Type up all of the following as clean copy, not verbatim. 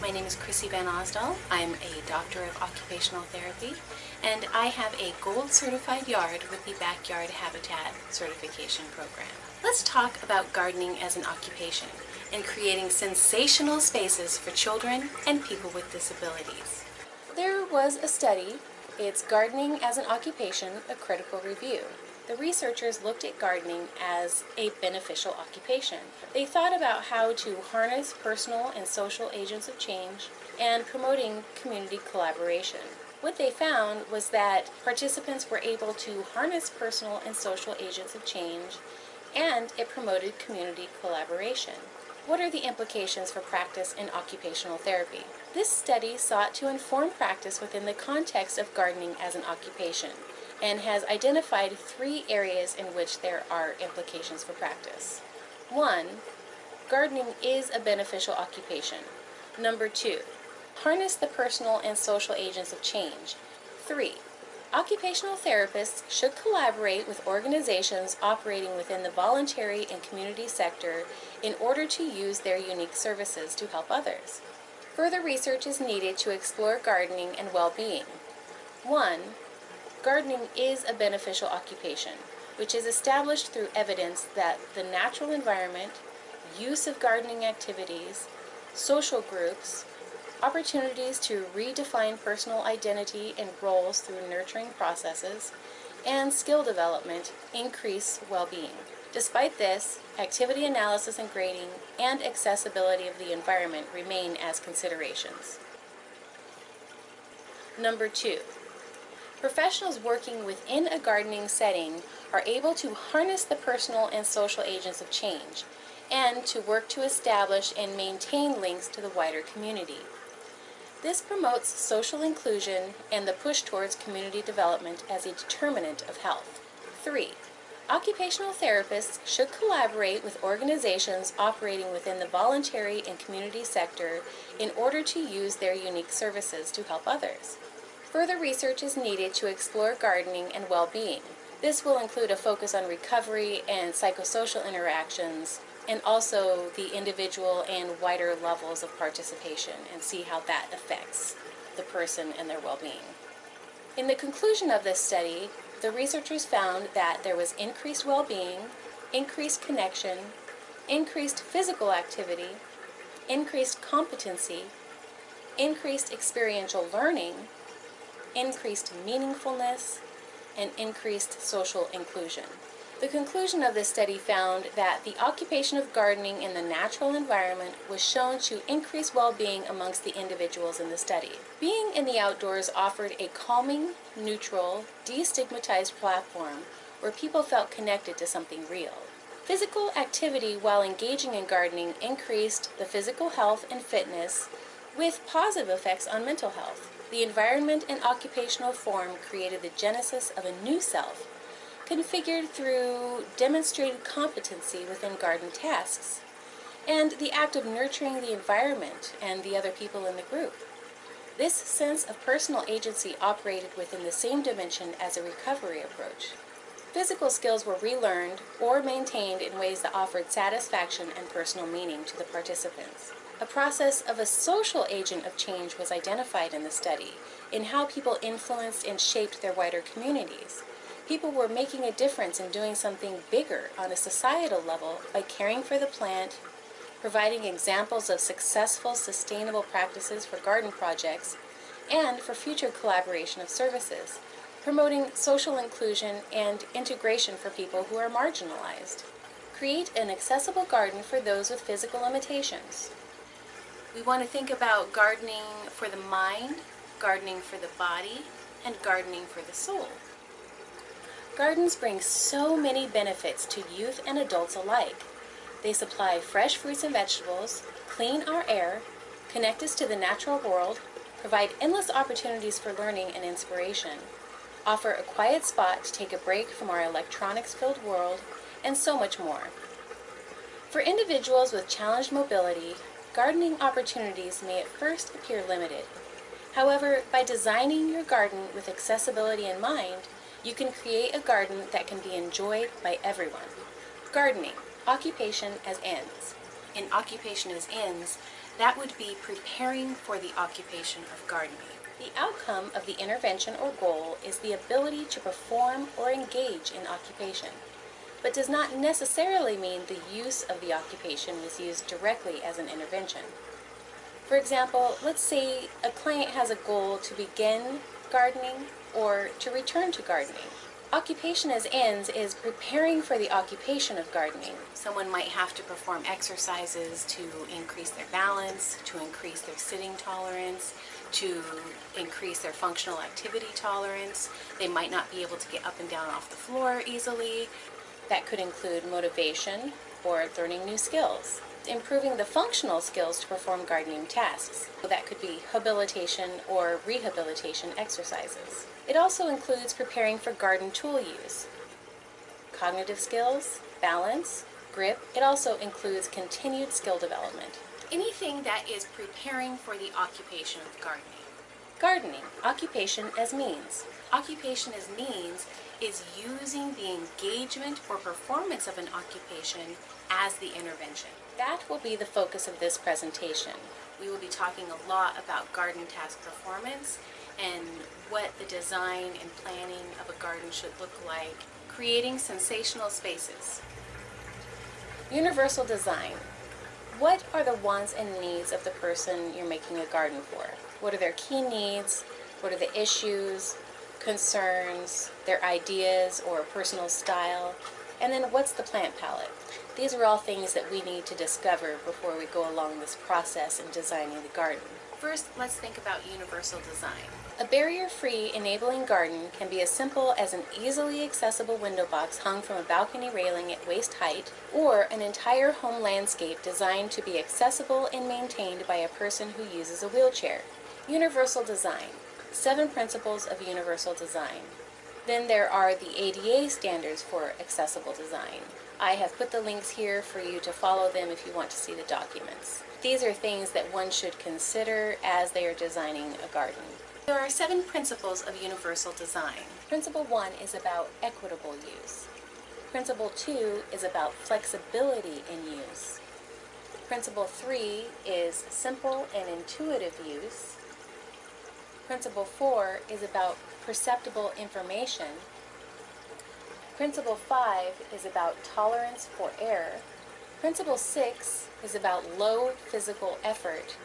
My name is Chrissy Van Osdol. I'm a doctor of occupational therapy, and I have a gold certified yard with the Backyard Habitat certification program. Let's talk about gardening as an occupation and creating sensational spaces for children and people with disabilities. There was a study, it's Gardening as an Occupation, a Critical Review. The researchers looked at gardening as a beneficial occupation. They thought about how to harness personal and social agents of change and promoting community collaboration. What they found was that participants were able to harness personal and social agents of change, and it promoted community collaboration. What are the implications for practice in occupational therapy? This study sought to inform practice within the context of gardening as an occupation, and has identified 3 areas in which there are implications for practice. 1, gardening is a beneficial occupation. Number 2, harness the personal and social agents of change. 3, occupational therapists should collaborate with organizations operating within the voluntary and community sector in order to use their unique services to help others. Further research is needed to explore gardening and well-being. 1, gardening is a beneficial occupation, which is established through evidence that the natural environment, use of gardening activities, social groups, opportunities to redefine personal identity and roles through nurturing processes, and skill development increase well-being. Despite this, activity analysis and grading and accessibility of the environment remain as considerations. Number 2, professionals working within a gardening setting are able to harness the personal and social agents of change and to work to establish and maintain links to the wider community. This promotes social inclusion and the push towards community development as a determinant of health. 3, occupational therapists should collaborate with organizations operating within the voluntary and community sector in order to use their unique services to help others. Further research is needed to explore gardening and well-being. This will include a focus on recovery and psychosocial interactions, and also the individual and wider levels of participation, and see how that affects the person and their well-being. In the conclusion of this study, the researchers found that there was increased well-being, increased connection, increased physical activity, increased competency, increased experiential learning, increased meaningfulness, and increased social inclusion. The conclusion of this study found that the occupation of gardening in the natural environment was shown to increase well-being amongst the individuals in the study. Being in the outdoors offered a calming, neutral, destigmatized platform where people felt connected to something real. Physical activity while engaging in gardening increased the physical health and fitness with positive effects on mental health. The environment and occupational form created the genesis of a new self, configured through demonstrated competency within garden tasks, and the act of nurturing the environment and the other people in the group. This sense of personal agency operated within the same dimension as a recovery approach. Physical skills were relearned or maintained in ways that offered satisfaction and personal meaning to the participants. A process of a social agent of change was identified in the study in how people influenced and shaped their wider communities. People were making a difference in doing something bigger on a societal level by caring for the plant, providing examples of successful, sustainable practices for garden projects, and for future collaboration of services, promoting social inclusion and integration for people who are marginalized. Create an accessible garden for those with physical limitations. We want to think about gardening for the mind, gardening for the body, and gardening for the soul. Gardens bring so many benefits to youth and adults alike. They supply fresh fruits and vegetables, clean our air, connect us to the natural world, provide endless opportunities for learning and inspiration, offer a quiet spot to take a break from our electronics-filled world, and so much more. For individuals with challenged mobility, gardening opportunities may at first appear limited. However, by designing your garden with accessibility in mind, you can create a garden that can be enjoyed by everyone. Gardening, occupation as ends. in occupation as ends, that would be preparing for the occupation of gardening. The outcome of the intervention or goal is the ability to perform or engage in occupation, but does not necessarily mean the use of the occupation was used directly as an intervention. For example, let's say a client has a goal to begin gardening or to return to gardening. Occupation as ends is preparing for the occupation of gardening. Someone might have to perform exercises to increase their balance, to increase their sitting tolerance, to increase their functional activity tolerance. They might not be able to get up and down off the floor easily. That could include motivation or learning new skills. Improving the functional skills to perform gardening tasks. That could be habilitation or rehabilitation exercises. It also includes preparing for garden tool use. Cognitive skills, balance, grip. It also includes continued skill development. Anything that is preparing for the occupation of gardening. Gardening, occupation as means. Occupation as means is using the engagement or performance of an occupation as the intervention. That will be the focus of this presentation. We will be talking a lot about garden task performance and what the design and planning of a garden should look like. Creating sensational spaces. Universal design. What are the wants and needs of the person you're making a garden for? What are their key needs? What are the issues, concerns, their ideas or personal style? And then what's the plant palette? These are all things that we need to discover before we go along this process in designing the garden. First, let's think about universal design. A barrier-free enabling garden can be as simple as an easily accessible window box hung from a balcony railing at waist height, or an entire home landscape designed to be accessible and maintained by a person who uses a wheelchair. Universal design. 7 principles of universal design. Then there are the ADA standards for accessible design. I have put the links here for you to follow them if you want to see the documents. These are things that one should consider as they are designing a garden. There are 7 principles of universal design. Principle 1 is about equitable use. Principle 2 is about flexibility in use. Principle 3 is simple and intuitive use. Principle 4 is about perceptible information. Principle 5 is about tolerance for error. Principle 6 is about low physical effort.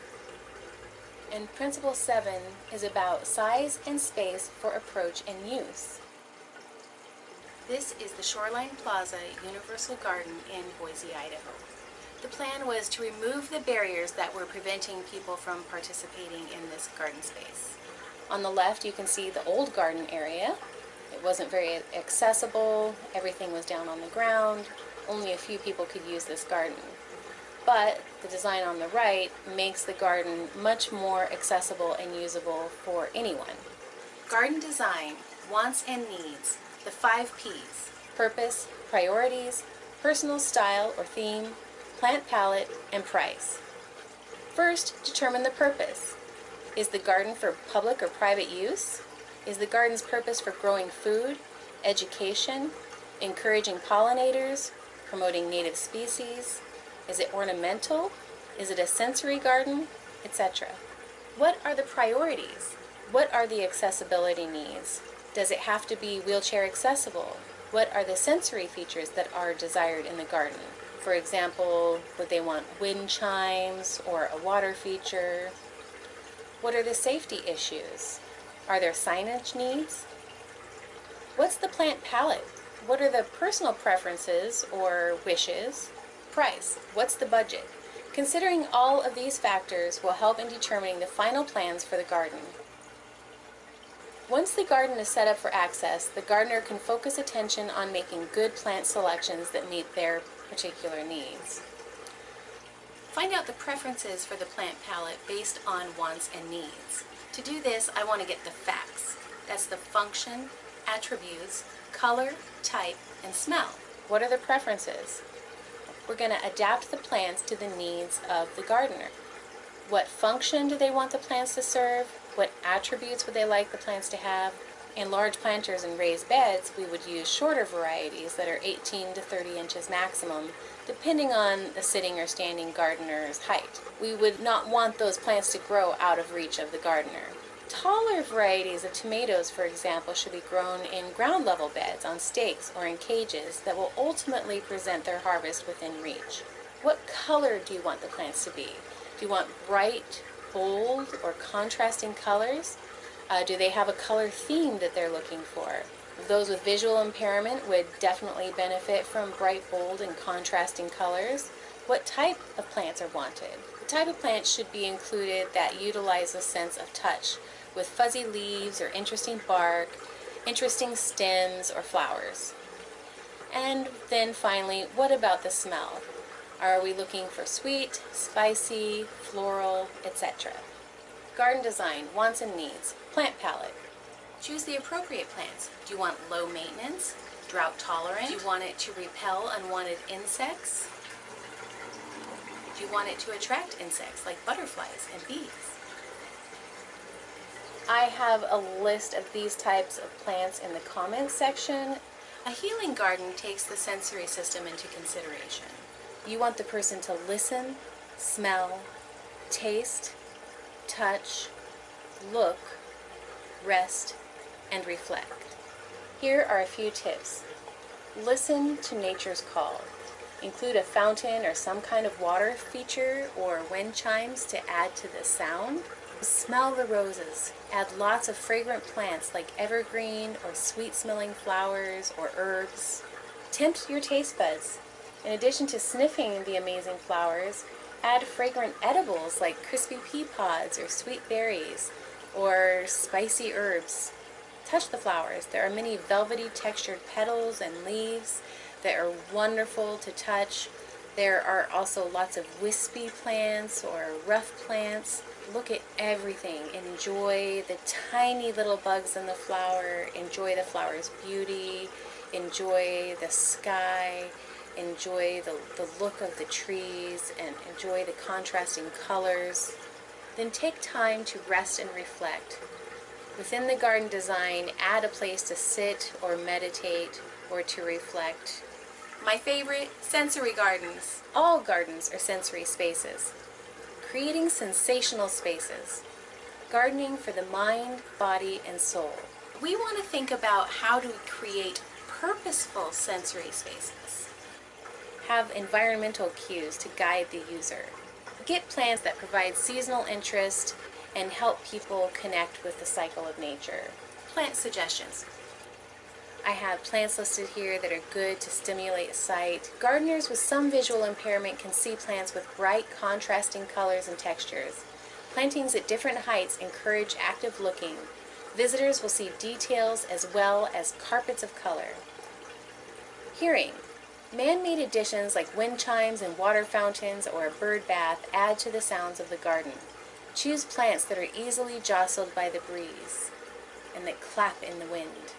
And Principle 7 is about size and space for approach and use. This is the Shoreline Plaza Universal Garden in Boise, Idaho. The plan was to remove the barriers that were preventing people from participating in this garden space. On the left you can see the old garden area. It wasn't very accessible, everything was down on the ground, only a few people could use this garden. But the design on the right makes the garden much more accessible and usable for anyone. Garden design, wants and needs, the 5 P's: purpose, priorities, personal style or theme, plant palette, and price. First, determine the purpose. Is the garden for public or private use? Is the garden's purpose for growing food, education, encouraging pollinators, promoting native species? Is it ornamental? Is it a sensory garden? Etc. What are the priorities? What are the accessibility needs? Does it have to be wheelchair accessible? What are the sensory features that are desired in the garden? For example, would they want wind chimes or a water feature? What are the safety issues? Are there signage needs? What's the plant palette? What are the personal preferences or wishes? Price. What's the budget? Considering all of these factors will help in determining the final plans for the garden. Once the garden is set up for access, the gardener can focus attention on making good plant selections that meet their particular needs. Find out the preferences for the plant palette based on wants and needs. To do this, I want to get the facts. That's the function, attributes, color, type, and smell. What are the preferences? We're going to adapt the plants to the needs of the gardener. What function do they want the plants to serve? What attributes would they like the plants to have? In large planters and raised beds, we would use shorter varieties that are 18 to 30 inches maximum depending on the sitting or standing gardener's height. We would not want those plants to grow out of reach of the gardener. Taller varieties of tomatoes, for example, should be grown in ground level beds on stakes or in cages that will ultimately present their harvest within reach. What color do you want the plants to be? Do you want bright, bold, or contrasting colors? Do they have a color theme that they're looking for? Those with visual impairment would definitely benefit from bright, bold, and contrasting colors. What type of plants are wanted? The type of plants should be included that utilize a sense of touch, with fuzzy leaves or interesting bark, interesting stems or flowers. And then finally, what about the smell? Are we looking for sweet, spicy, floral, etc.? Garden design, wants and needs, plant palette. Choose the appropriate plants. Do you want low maintenance, drought tolerant? Do you want it to repel unwanted insects? Do you want it to attract insects like butterflies and bees? I have a list of these types of plants in the comments section. A healing garden takes the sensory system into consideration. You want the person to listen, smell, taste, touch, look, rest, and reflect. Here are a few tips. Listen to nature's call. Include a fountain or some kind of water feature or wind chimes to add to the sound. Smell the roses. Add lots of fragrant plants like evergreen or sweet-smelling flowers or herbs. Tempt your taste buds. In addition to sniffing the amazing flowers, add fragrant edibles like crispy pea pods or sweet berries or spicy herbs. Touch the flowers. There are many velvety textured petals and leaves that are wonderful to touch. There are also lots of wispy plants or rough plants. Look at everything. Enjoy the tiny little bugs in the flower. Enjoy the flower's beauty. Enjoy the sky. Enjoy the look of the trees and enjoy the contrasting colors. Then take time to rest and reflect. Within the garden design, add a place to sit or meditate or to reflect. My favorite, sensory gardens. All gardens are sensory spaces. Creating sensational spaces. Gardening for the mind, body, and soul. We want to think about how to create purposeful sensory spaces. Have environmental cues to guide the user. Get plants that provide seasonal interest and help people connect with the cycle of nature. Plant suggestions. I have plants listed here that are good to stimulate sight. Gardeners with some visual impairment can see plants with bright, contrasting colors and textures. Plantings at different heights encourage active looking. Visitors will see details as well as carpets of color. Hearing. Man-made additions like wind chimes and water fountains or a bird bath add to the sounds of the garden. Choose plants that are easily jostled by the breeze and that clap in the wind.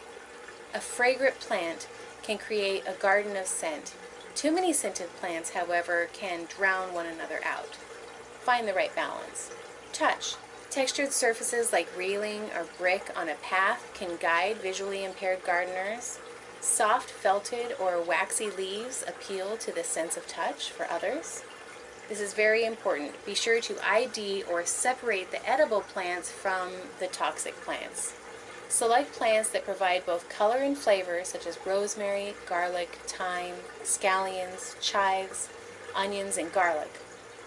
A fragrant plant can create a garden of scent. Too many scented plants, however, can drown one another out. Find the right balance. Touch. Textured surfaces like railing or brick on a path can guide visually impaired gardeners. Soft felted or waxy leaves appeal to the sense of touch for others. This is very important. Be sure to ID or separate the edible plants from the toxic plants. Select plants that provide both color and flavor, such as rosemary, garlic, thyme, scallions, chives, onions, and garlic.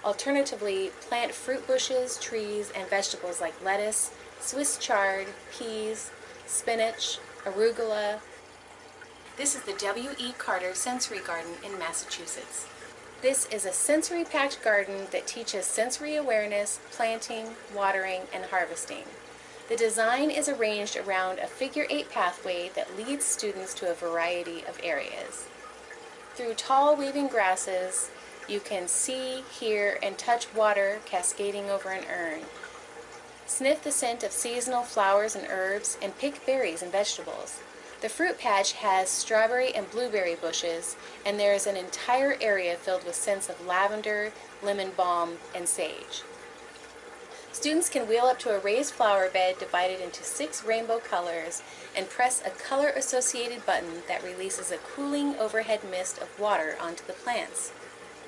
Alternatively, plant fruit bushes, trees, and vegetables like lettuce, Swiss chard, peas, spinach, arugula. This is the W.E. Carter Sensory Garden in Massachusetts. This is a sensory-packed garden that teaches sensory awareness, planting, watering, and harvesting. The design is arranged around a figure-8 pathway that leads students to a variety of areas. Through tall weaving grasses, you can see, hear, and touch water cascading over an urn. Sniff the scent of seasonal flowers and herbs, and pick berries and vegetables. The fruit patch has strawberry and blueberry bushes, and there is an entire area filled with scents of lavender, lemon balm, and sage. Students can wheel up to a raised flower bed divided into 6 rainbow colors and press a color-associated button that releases a cooling overhead mist of water onto the plants.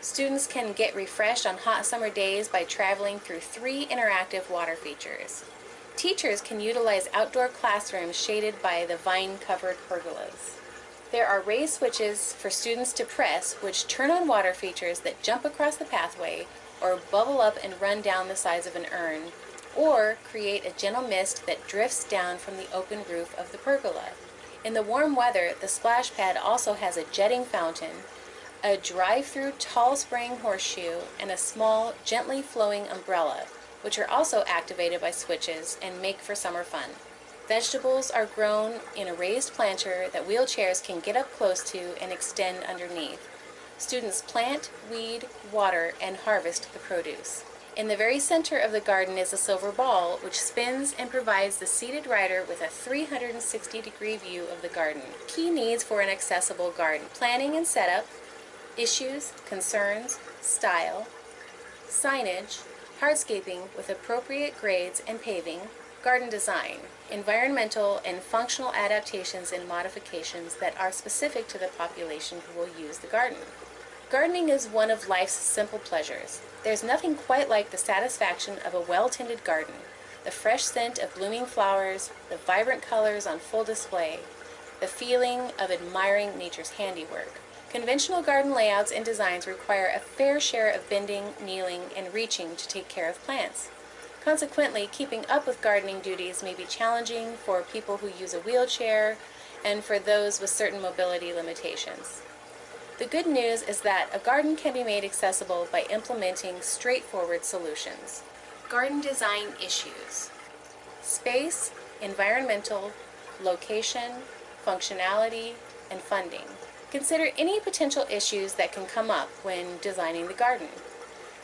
Students can get refreshed on hot summer days by traveling through 3 interactive water features. Teachers can utilize outdoor classrooms shaded by the vine-covered pergolas. There are raised switches for students to press which turn on water features that jump across the pathway or bubble up and run down the sides of an urn, or create a gentle mist that drifts down from the open roof of the pergola. In the warm weather, the splash pad also has a jetting fountain, a drive-through tall spraying horseshoe, and a small, gently flowing umbrella, which are also activated by switches and make for summer fun. Vegetables are grown in a raised planter that wheelchairs can get up close to and extend underneath. Students plant, weed, water, and harvest the produce. In the very center of the garden is a silver ball, which spins and provides the seated rider with a 360-degree view of the garden. Key needs for an accessible garden: planning and setup, issues, concerns, style, signage, hardscaping with appropriate grades and paving, garden design, environmental and functional adaptations and modifications that are specific to the population who will use the garden. Gardening is one of life's simple pleasures. There's nothing quite like the satisfaction of a well-tended garden, the fresh scent of blooming flowers, the vibrant colors on full display, the feeling of admiring nature's handiwork. Conventional garden layouts and designs require a fair share of bending, kneeling, and reaching to take care of plants. Consequently, keeping up with gardening duties may be challenging for people who use a wheelchair and for those with certain mobility limitations. The good news is that a garden can be made accessible by implementing straightforward solutions. Garden design issues: space, environmental, location, functionality, and funding. Consider any potential issues that can come up when designing the garden.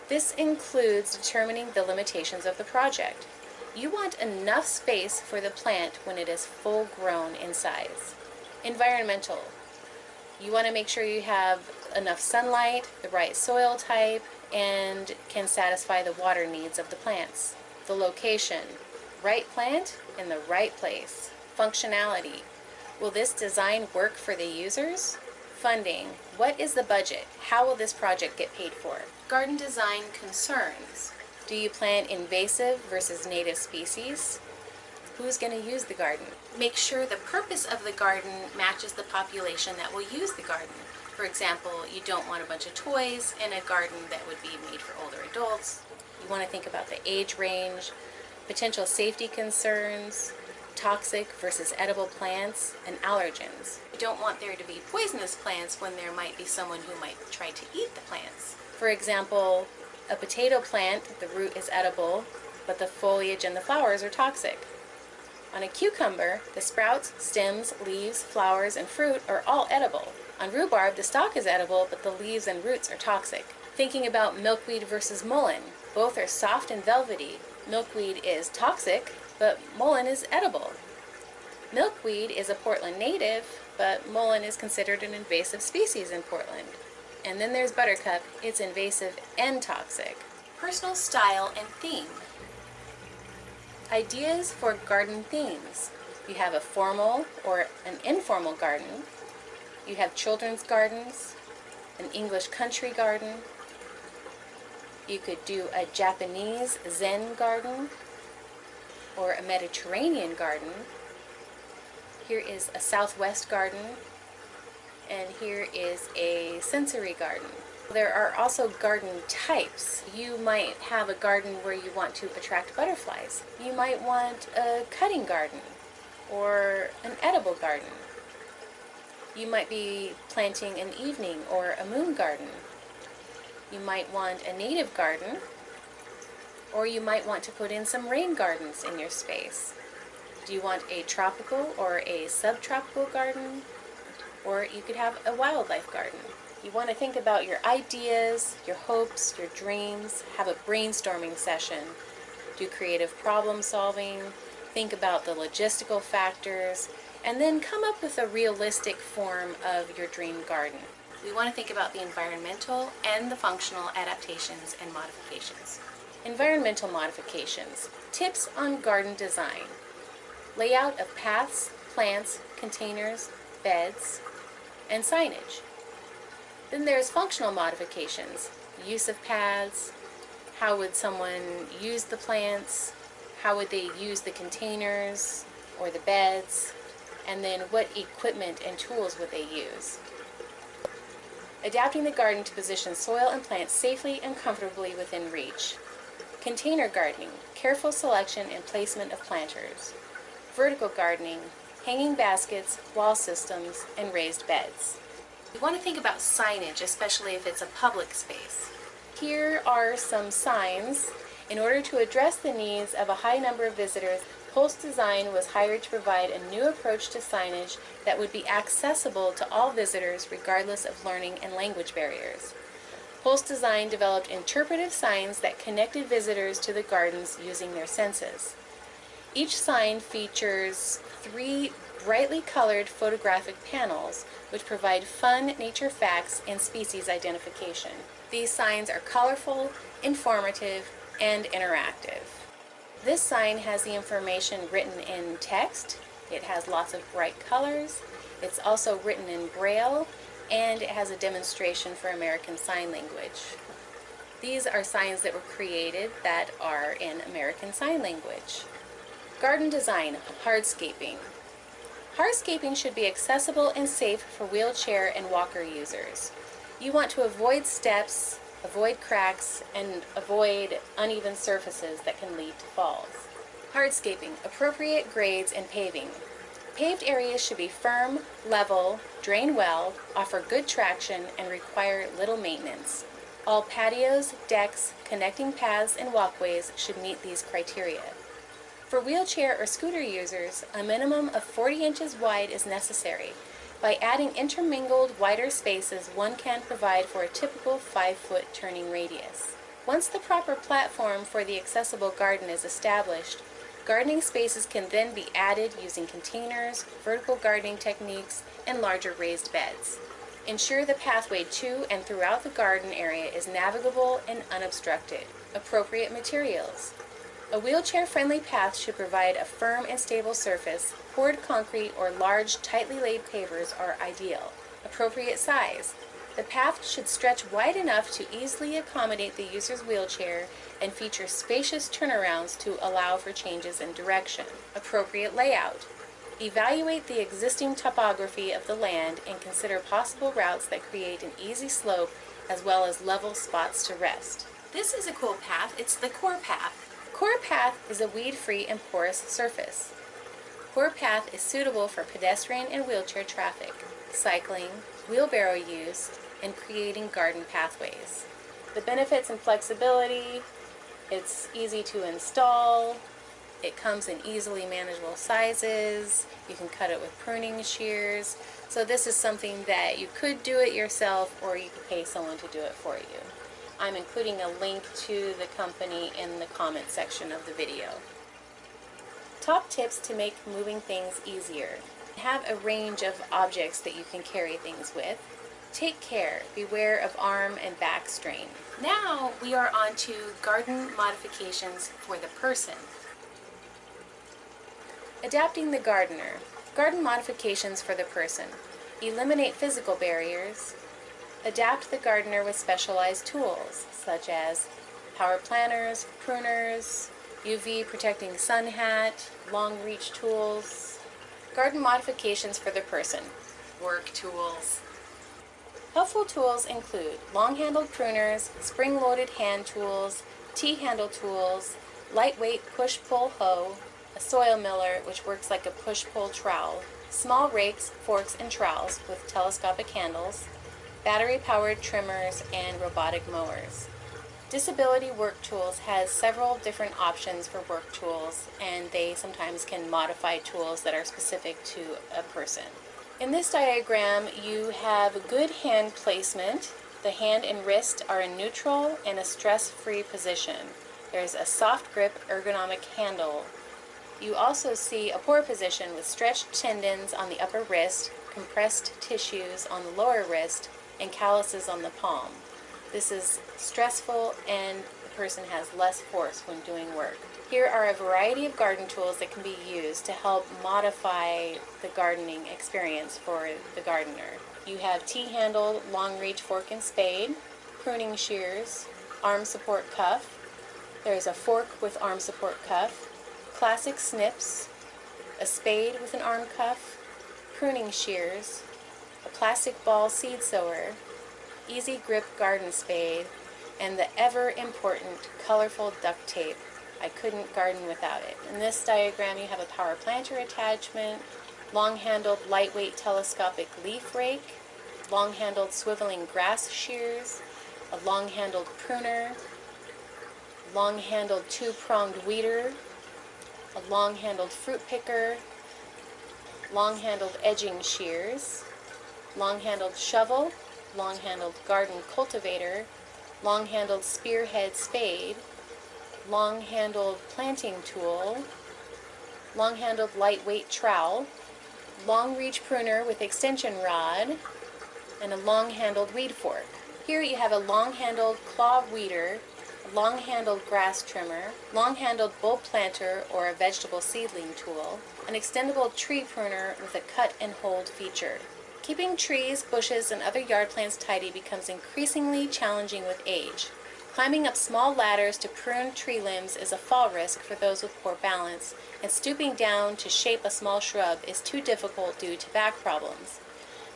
This includes determining the limitations of the project. You want enough space for the plant when it is full grown in size. Environmental. You want to make sure you have enough sunlight, the right soil type, and can satisfy the water needs of the plants. The location. Right plant in the right place. Functionality. Will this design work for the users? Funding. What is the budget? How will this project get paid for? Garden design concerns. Do you plant invasive versus native species? Who's going to use the garden? Make sure the purpose of the garden matches the population that will use the garden. For example, you don't want a bunch of toys in a garden that would be made for older adults. You want to think about the age range, potential safety concerns, toxic versus edible plants, and allergens. You don't want there to be poisonous plants when there might be someone who might try to eat the plants. For example, a potato plant, the root is edible, but the foliage and the flowers are toxic. On a cucumber, the sprouts, stems, leaves, flowers, and fruit are all edible. On rhubarb, the stalk is edible, but the leaves and roots are toxic. Thinking about milkweed versus mullein, both are soft and velvety. Milkweed is toxic, but mullein is edible. Milkweed is a Portland native, but mullein is considered an invasive species in Portland. And then there's buttercup. It's invasive and toxic. Personal style and theme. Ideas for garden themes. You have a formal or an informal garden. You have children's gardens, an English country garden. You could do a Japanese Zen garden or a Mediterranean garden. Here is a Southwest garden, and here is a sensory garden. There are also garden types. You might have a garden where you want to attract butterflies. You might want a cutting garden or an edible garden. You might be planting an evening or a moon garden. You might want a native garden, or you might want to put in some rain gardens in your space. Do you want a tropical or a subtropical garden? Or you could have a wildlife garden. You want to think about your ideas, your hopes, your dreams, have a brainstorming session, do creative problem solving, think about the logistical factors, and then come up with a realistic form of your dream garden. We want to think about the environmental and the functional adaptations and modifications. Environmental modifications. Tips on garden design. Layout of paths, plants, containers, beds, and signage. Then there's functional modifications, use of paths, how would someone use the plants, how would they use the containers or the beds, and then what equipment and tools would they use. Adapting the garden to position soil and plants safely and comfortably within reach. Container gardening, careful selection and placement of planters. Vertical gardening, hanging baskets, wall systems, and raised beds. We want to think about signage, especially if it's a public space. Here are some signs. In order to address the needs of a high number of visitors, Pulse Design was hired to provide a new approach to signage that would be accessible to all visitors regardless of learning and language barriers. Pulse Design developed interpretive signs that connected visitors to the gardens using their senses. Each sign features 3 brightly colored photographic panels which provide fun nature facts and species identification. These signs are colorful, informative, and interactive. This sign has the information written in text. It has lots of bright colors. It's also written in Braille, and it has a demonstration for American Sign Language. These are signs that were created that are in American Sign Language. Garden design, hardscaping. Hardscaping should be accessible and safe for wheelchair and walker users. You want to avoid steps, avoid cracks, and avoid uneven surfaces that can lead to falls. Hardscaping, appropriate grades and paving. Paved areas should be firm, level, drain well, offer good traction, and require little maintenance. All patios, decks, connecting paths, and walkways should meet these criteria. For wheelchair or scooter users, a minimum of 40 inches wide is necessary. By adding intermingled wider spaces, one can provide for a typical 5-foot turning radius. Once the proper platform for the accessible garden is established, gardening spaces can then be added using containers, vertical gardening techniques, and larger raised beds. Ensure the pathway to and throughout the garden area is navigable and unobstructed. Appropriate materials. A wheelchair-friendly path should provide a firm and stable surface. Poured concrete or large, tightly laid pavers are ideal. Appropriate size. The path should stretch wide enough to easily accommodate the user's wheelchair and feature spacious turnarounds to allow for changes in direction. Appropriate layout. Evaluate the existing topography of the land and consider possible routes that create an easy slope as well as level spots to rest. This is a cool path. It's the core path. Core path is a weed-free and porous surface. Core path is suitable for pedestrian and wheelchair traffic, cycling, wheelbarrow use, and creating garden pathways. The benefits and flexibility, it's easy to install, it comes in easily manageable sizes, you can cut it with pruning shears, so this is something that you could do it yourself or you could pay someone to do it for you. I'm including a link to the company in the comment section of the video. Top tips to make moving things easier. Have a range of objects that you can carry things with. Take care. Beware of arm and back strain. Now we are on to garden modifications for the person. Adapting the gardener. Garden modifications for the person. Eliminate physical barriers. Adapt the gardener with specialized tools, such as power planters, pruners, UV protecting sun hat, long reach tools. Garden modifications for the person. Work tools. Helpful tools include long-handled pruners, spring-loaded hand tools, T-handle tools, lightweight push-pull hoe, a soil miller which works like a push-pull trowel, small rakes, forks, and trowels with telescopic handles, battery-powered trimmers, and robotic mowers. Disability Work Tools has several different options for work tools, and they sometimes can modify tools that are specific to a person. In this diagram, you have good hand placement. The hand and wrist are in neutral and a stress-free position. There's a soft grip ergonomic handle. You also see a poor position with stretched tendons on the upper wrist, compressed tissues on the lower wrist, and calluses on the palm. This is stressful and the person has less force when doing work. Here are a variety of garden tools that can be used to help modify the gardening experience for the gardener. You have T-handle, long reach fork and spade, pruning shears, arm support cuff. There's a fork with arm support cuff, classic snips, a spade with an arm cuff, pruning shears, a plastic ball seed sower, easy grip garden spade, and the ever important colorful duct tape. I couldn't garden without it. In this diagram you have a power planter attachment, long-handled lightweight telescopic leaf rake, long-handled swiveling grass shears, a long-handled pruner, long-handled two-pronged weeder, a long-handled fruit picker, long-handled edging shears, long-handled shovel, long-handled garden cultivator, long-handled spearhead spade, long-handled planting tool, long-handled lightweight trowel, long-reach pruner with extension rod, and a long-handled weed fork. Here you have a long-handled claw weeder, a long-handled grass trimmer, long-handled bulb planter or a vegetable seedling tool, an extendable tree pruner with a cut and hold feature. Keeping trees, bushes, and other yard plants tidy becomes increasingly challenging with age. Climbing up small ladders to prune tree limbs is a fall risk for those with poor balance, and stooping down to shape a small shrub is too difficult due to back problems.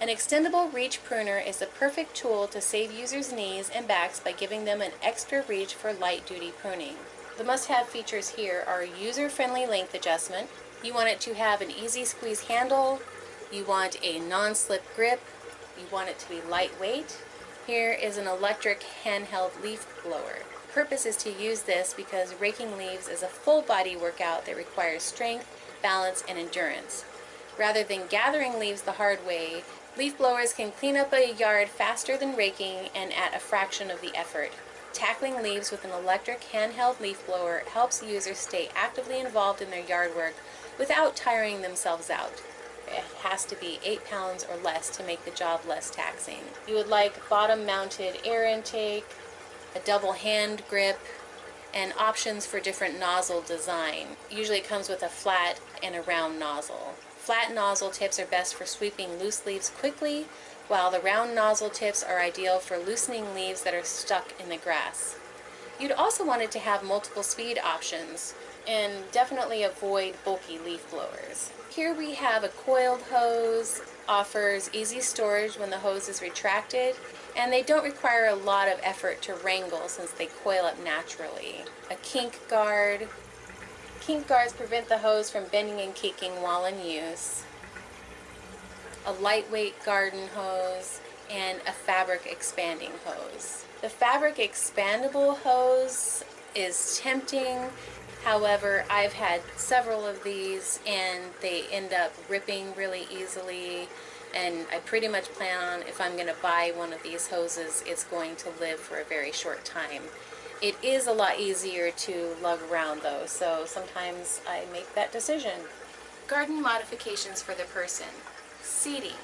An extendable reach pruner is the perfect tool to save users' knees and backs by giving them an extra reach for light-duty pruning. The must-have features here are user-friendly length adjustment. You want it to have an easy squeeze handle. You want a non-slip grip. You want it to be lightweight. Here is an electric handheld leaf blower. The purpose is to use this because raking leaves is a full body workout that requires strength, balance, and endurance. Rather than gathering leaves the hard way, leaf blowers can clean up a yard faster than raking and at a fraction of the effort. Tackling leaves with an electric handheld leaf blower helps users stay actively involved in their yard work without tiring themselves out. It has to be 8 pounds or less to make the job less taxing. You would like bottom-mounted air intake, a double hand grip, and options for different nozzle design. Usually it comes with a flat and a round nozzle. Flat nozzle tips are best for sweeping loose leaves quickly, while the round nozzle tips are ideal for loosening leaves that are stuck in the grass. You'd also want it to have multiple speed options, and definitely avoid bulky leaf blowers. Here we have a coiled hose, offers easy storage when the hose is retracted, and they don't require a lot of effort to wrangle since they coil up naturally. A kink guard. Kink guards prevent the hose from bending and kicking while in use. A lightweight garden hose, and a fabric expanding hose. The fabric expandable hose is tempting. However, I've had several of these and they end up ripping really easily, and I pretty much plan on, if I'm going to buy one of these hoses, it's going to live for a very short time. It is a lot easier to lug around though, so sometimes I make that decision. Garden modifications for the person. Seating.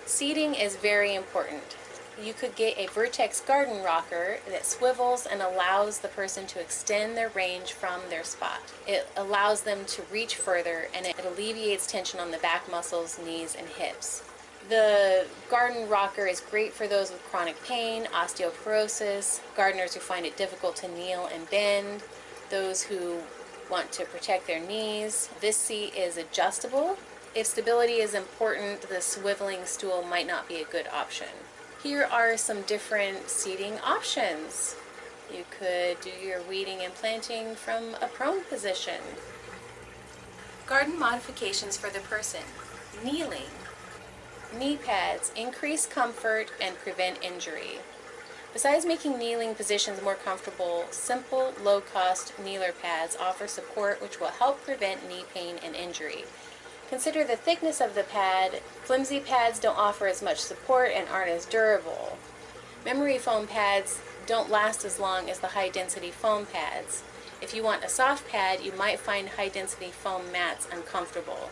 Seating is very important. You could get a Vertex garden rocker that swivels and allows the person to extend their range from their spot. It allows them to reach further, and it alleviates tension on the back muscles, knees, and hips. The garden rocker is great for those with chronic pain, osteoporosis, gardeners who find it difficult to kneel and bend, those who want to protect their knees. This seat is adjustable. If stability is important, the swiveling stool might not be a good option. Here are some different seating options. You could do your weeding and planting from a prone position. Garden modifications for the person. Kneeling. Knee pads increase comfort and prevent injury. Besides making kneeling positions more comfortable, simple, low-cost kneeler pads offer support which will help prevent knee pain and injury. Consider the thickness of the pad. Flimsy pads don't offer as much support and aren't as durable. Memory foam pads don't last as long as the high-density foam pads. If you want a soft pad, you might find high-density foam mats uncomfortable.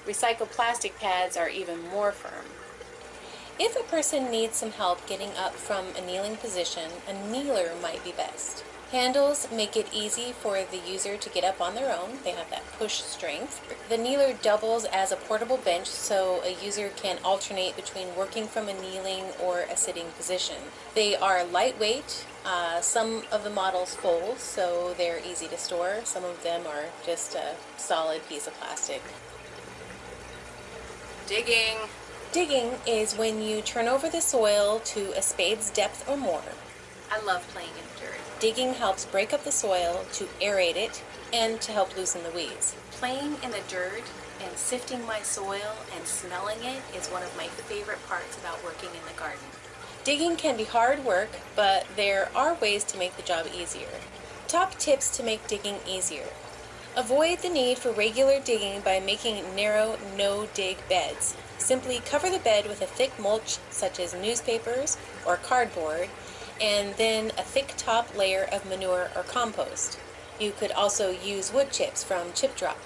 Recycled plastic pads are even more firm. If a person needs some help getting up from a kneeling position, a kneeler might be best. Handles make it easy for the user to get up on their own. They have that push strength. The kneeler doubles as a portable bench, so a user can alternate between working from a kneeling or a sitting position. They are lightweight. Some of the models fold, so they're easy to store. Some of them are just a solid piece of plastic. Digging. Digging is when you turn over the soil to a spade's depth or more. I love playing in dirt. Digging helps break up the soil, to aerate it, and to help loosen the weeds. Playing in the dirt and sifting my soil and smelling it is one of my favorite parts about working in the garden. Digging can be hard work, but there are ways to make the job easier. Top tips to make digging easier. Avoid the need for regular digging by making narrow, no-dig beds. Simply cover the bed with a thick mulch such as newspapers or cardboard, and then a thick top layer of manure or compost. You could also use wood chips from Chip Drop.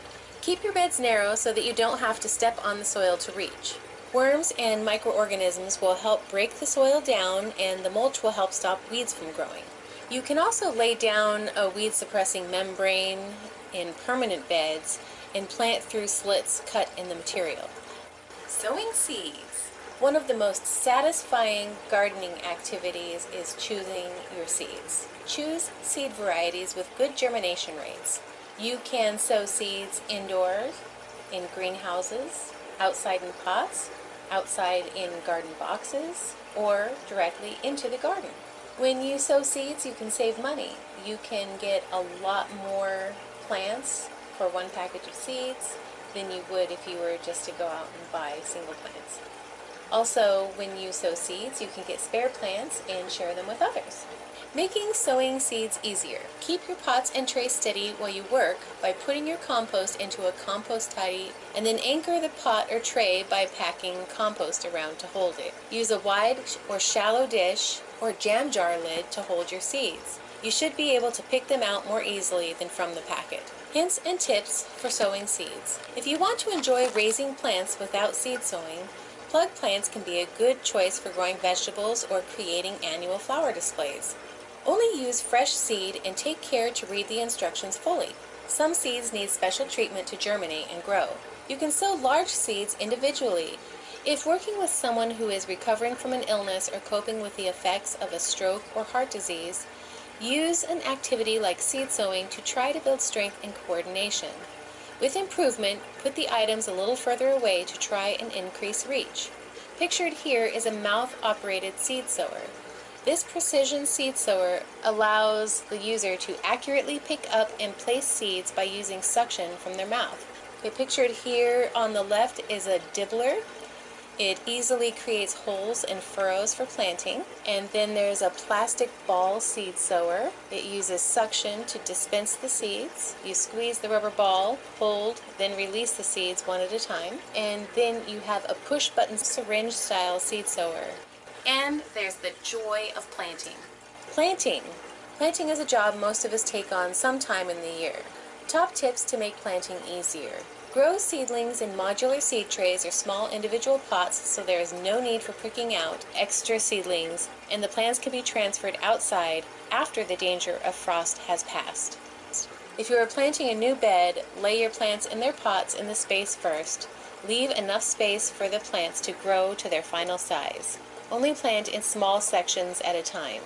Keep your beds narrow so that you don't have to step on the soil to reach. Worms and microorganisms will help break the soil down, and the mulch will help stop weeds from growing. You can also lay down a weed-suppressing membrane in permanent beds and plant through slits cut in the material. Sowing seeds. One of the most satisfying gardening activities is choosing your seeds. Choose seed varieties with good germination rates. You can sow seeds indoors, in greenhouses, outside in pots, outside in garden boxes, or directly into the garden. When you sow seeds, you can save money. You can get a lot more plants for one package of seeds than you would if you were just to go out and buy single plants. Also, when you sow seeds, you can get spare plants and share them with others. Making sowing seeds easier. Keep your pots and trays steady while you work by putting your compost into a compost tidy, and then anchor the pot or tray by packing compost around to hold it. Use a wide or shallow dish or jam jar lid to hold your seeds. You should be able to pick them out more easily than from the packet. Hints and tips for sowing seeds. If you want to enjoy raising plants without seed sowing, plug plants can be a good choice for growing vegetables or creating annual flower displays. Only use fresh seed and take care to read the instructions fully. Some seeds need special treatment to germinate and grow. You can sow large seeds individually. If working with someone who is recovering from an illness or coping with the effects of a stroke or heart disease, use an activity like seed sowing to try to build strength and coordination. With improvement, put the items a little further away to try and increase reach. Pictured here is a mouth-operated seed sower. This precision seed sower allows the user to accurately pick up and place seeds by using suction from their mouth. Pictured here on the left is a dibbler. It easily creates holes and furrows for planting. And then there's a plastic ball seed sower. It uses suction to dispense the seeds. You squeeze the rubber ball, hold, then release the seeds one at a time. And then you have a push-button syringe-style seed sower. And there's the joy of planting. Planting. Planting is a job most of us take on sometime in the year. Top tips to make planting easier. Grow seedlings in modular seed trays or small individual pots so there is no need for pricking out extra seedlings, and the plants can be transferred outside after the danger of frost has passed. If you are planting a new bed, lay your plants in their pots in the space first. Leave enough space for the plants to grow to their final size. Only plant in small sections at a time.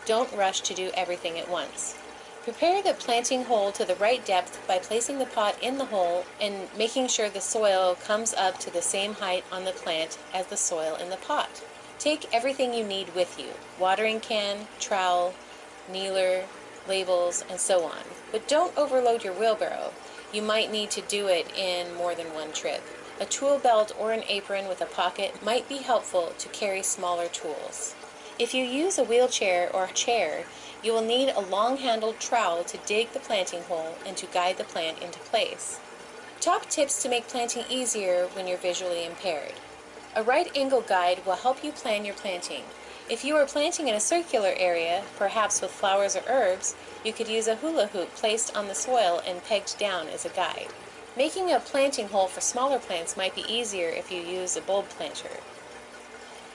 Don't rush to do everything at once. Prepare the planting hole to the right depth by placing the pot in the hole and making sure the soil comes up to the same height on the plant as the soil in the pot. Take everything you need with you: watering can, trowel, kneeler, labels, and so on. But don't overload your wheelbarrow. You might need to do it in more than one trip. A tool belt or an apron with a pocket might be helpful to carry smaller tools. If you use a wheelchair or chair, you will need a long-handled trowel to dig the planting hole and to guide the plant into place. Top tips to make planting easier when you're visually impaired. A right angle guide will help you plan your planting. If you are planting in a circular area, perhaps with flowers or herbs, you could use a hula hoop placed on the soil and pegged down as a guide. Making a planting hole for smaller plants might be easier if you use a bulb planter.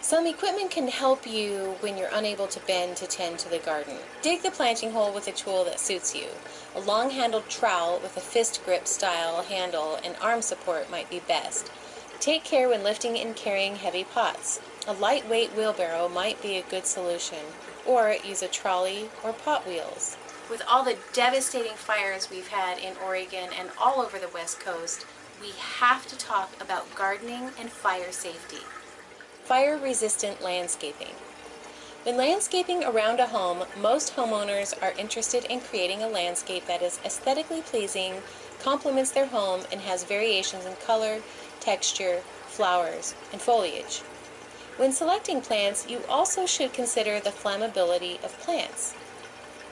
Some equipment can help you when you're unable to bend to tend to the garden. Dig the planting hole with a tool that suits you. A long-handled trowel with a fist grip style handle and arm support might be best. Take care when lifting and carrying heavy pots. A lightweight wheelbarrow might be a good solution, or use a trolley or pot wheels. With all the devastating fires we've had in Oregon and all over the West Coast, we have to talk about gardening and fire safety. Fire-resistant landscaping. When landscaping around a home, most homeowners are interested in creating a landscape that is aesthetically pleasing, complements their home, and has variations in color, texture, flowers, and foliage. When selecting plants, you also should consider the flammability of plants.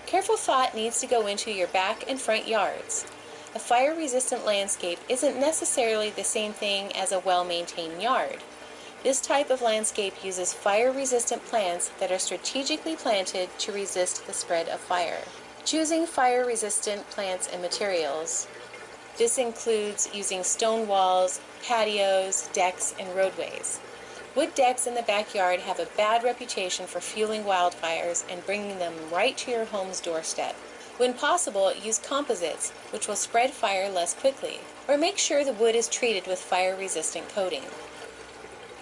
Careful thought needs to go into your back and front yards. A fire-resistant landscape isn't necessarily the same thing as a well-maintained yard. This type of landscape uses fire-resistant plants that are strategically planted to resist the spread of fire. Choosing fire-resistant plants and materials. This includes using stone walls, patios, decks, and roadways. Wood decks in the backyard have a bad reputation for fueling wildfires and bringing them right to your home's doorstep. When possible, use composites, which will spread fire less quickly, or make sure the wood is treated with fire-resistant coating.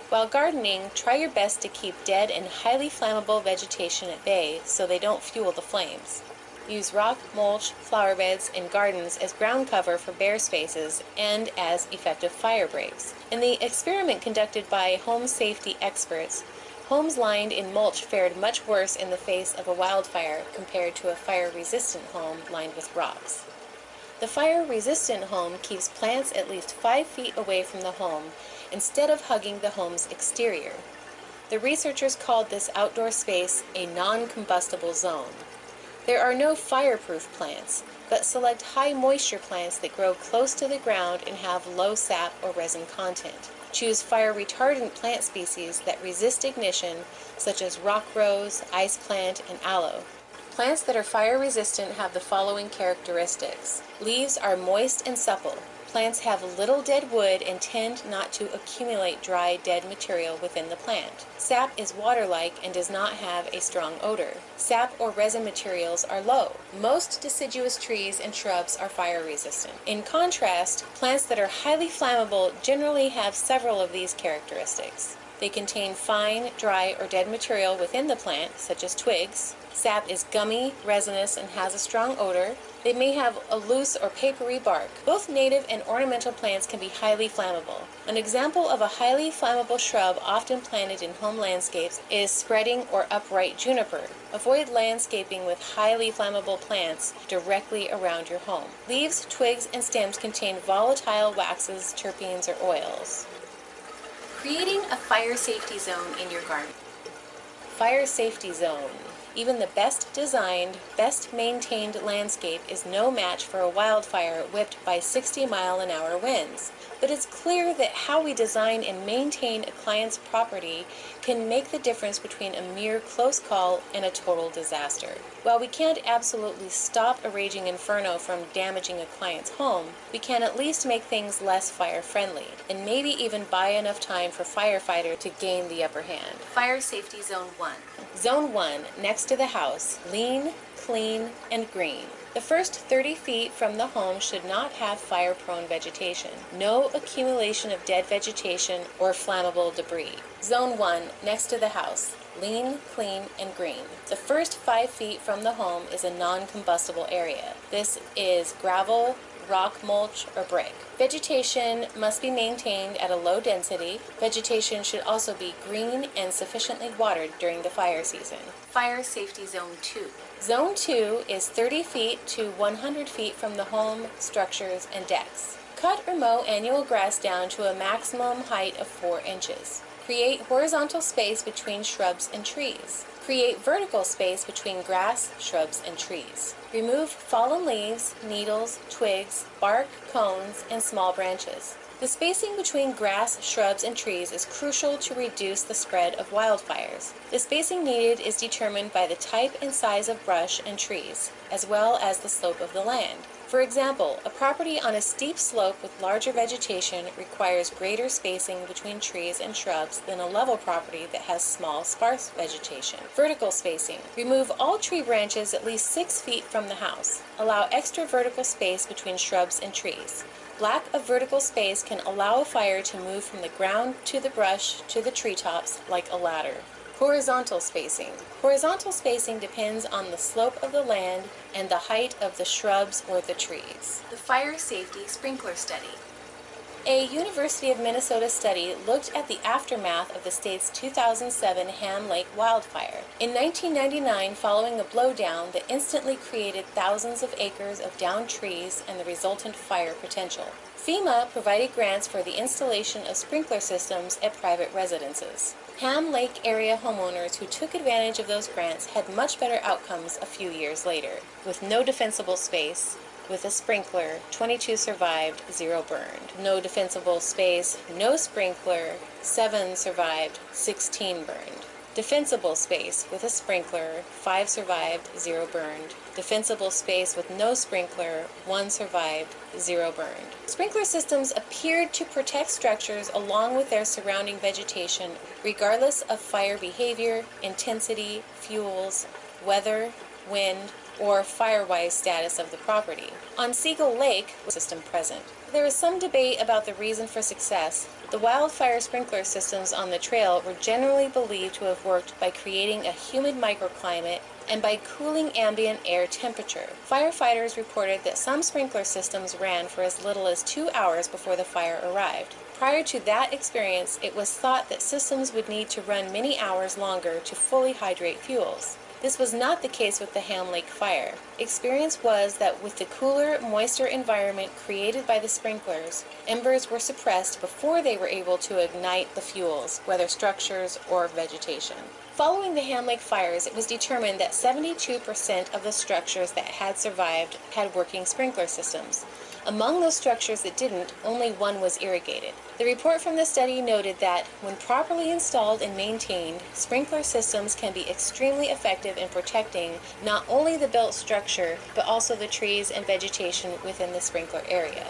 While gardening, try your best to keep dead and highly flammable vegetation at bay so they don't fuel the flames. Use rock, mulch, flower beds, and gardens as ground cover for bare spaces and as effective fire breaks. In the experiment conducted by home safety experts, homes lined in mulch fared much worse in the face of a wildfire compared to a fire-resistant home lined with rocks. The fire-resistant home keeps plants at least 5 feet away from the home instead of hugging the home's exterior. The researchers called this outdoor space a non-combustible zone. There are no fireproof plants, but select high moisture plants that grow close to the ground and have low sap or resin content. Choose fire retardant plant species that resist ignition, such as rock rose, ice plant, and aloe. Plants that are fire resistant have the following characteristics. Leaves are moist and supple. Plants have little dead wood and tend not to accumulate dry, dead material within the plant. Sap is water-like and does not have a strong odor. Sap or resin materials are low. Most deciduous trees and shrubs are fire-resistant. In contrast, plants that are highly flammable generally have several of these characteristics. They contain fine, dry, or dead material within the plant, such as twigs. Sap is gummy, resinous, and has a strong odor. They may have a loose or papery bark. Both native and ornamental plants can be highly flammable. An example of a highly flammable shrub often planted in home landscapes is spreading or upright juniper. Avoid landscaping with highly flammable plants directly around your home. Leaves, twigs, and stems contain volatile waxes, terpenes, or oils. Creating a fire safety zone in your garden. Fire safety zone. Even the best designed, best maintained landscape is no match for a wildfire whipped by 60-mile-an-hour winds. But it's clear that how we design and maintain a client's property can make the difference between a mere close call and a total disaster. While we can't absolutely stop a raging inferno from damaging a client's home, we can at least make things less fire-friendly, and maybe even buy enough time for firefighters to gain the upper hand. Fire Safety Zone 1. Zone 1, next to the house, lean, clean, and green. The first 30 feet from the home should not have fire-prone vegetation. No accumulation of dead vegetation or flammable debris. Zone 1, next to the house, lean, clean, and green. The first 5 feet from the home is a non-combustible area. This is gravel, rock mulch, or brick. Vegetation must be maintained at a low density. Vegetation should also be green and sufficiently watered during the fire season. Fire Safety Zone 2. Zone 2 is 30 feet to 100 feet from the home, structures, and decks. Cut or mow annual grass down to a maximum height of 4 inches. Create horizontal space between shrubs and trees. Create vertical space between grass, shrubs, and trees. Remove fallen leaves, needles, twigs, bark, cones, and small branches. The spacing between grass, shrubs, and trees is crucial to reduce the spread of wildfires. The spacing needed is determined by the type and size of brush and trees. as well as the slope of the land. For example, a property on a steep slope with larger vegetation requires greater spacing between trees and shrubs than a level property that has small, sparse vegetation. Vertical spacing. Remove all tree branches at least 6 feet from the house. Allow extra vertical space between shrubs and trees. Lack of vertical space can allow a fire to move from the ground to the brush to the treetops like a ladder. Horizontal spacing. Horizontal spacing depends on the slope of the land and the height of the shrubs or the trees. The Fire Safety Sprinkler Study. A University of Minnesota study looked at the aftermath of the state's 2007 Ham Lake wildfire. In 1999, following a blowdown that instantly created thousands of acres of downed trees and the resultant fire potential, FEMA provided grants for the installation of sprinkler systems at private residences. Ham Lake area homeowners who took advantage of those grants had much better outcomes a few years later. With no defensible space, with a sprinkler, 22 survived, 0 burned. No defensible space, no sprinkler, 7 survived, 16 burned. Defensible space with a sprinkler, 5 survived, 0 burned. Defensible space with no sprinkler, 1 survived, 0 burned. Sprinkler systems appeared to protect structures along with their surrounding vegetation, regardless of fire behavior, intensity, fuels, weather, wind, or fire-wise status of the property. On Seagull Lake, system present. There is some debate about the reason for success. The wildfire sprinkler systems on the trail were generally believed to have worked by creating a humid microclimate and by cooling ambient air temperature. Firefighters reported that some sprinkler systems ran for as little as 2 hours before the fire arrived. Prior to that experience, it was thought that systems would need to run many hours longer to fully hydrate fuels. This was not the case with the Ham Lake fire. Experience was that with the cooler, moister environment created by the sprinklers, embers were suppressed before they were able to ignite the fuels, whether structures or vegetation. Following the Ham Lake fires, it was determined that 72% of the structures that had survived had working sprinkler systems. Among those structures that didn't, only 1 was irrigated. The report from the study noted that, when properly installed and maintained, sprinkler systems can be extremely effective in protecting not only the built structure, but also the trees and vegetation within the sprinkler area.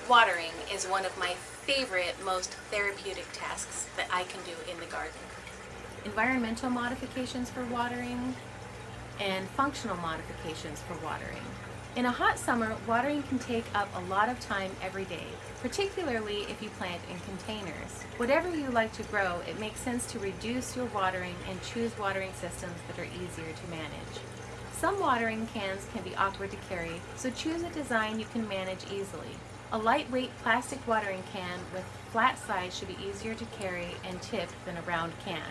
Watering is one of my favorite, most therapeutic tasks that I can do in the garden. Environmental modifications for watering and functional modifications for watering. In a hot summer, watering can take up a lot of time every day, particularly if you plant in containers. Whatever you like to grow, it makes sense to reduce your watering and choose watering systems that are easier to manage. Some watering cans can be awkward to carry, so choose a design you can manage easily. A lightweight plastic watering can with flat sides should be easier to carry and tip than a round can.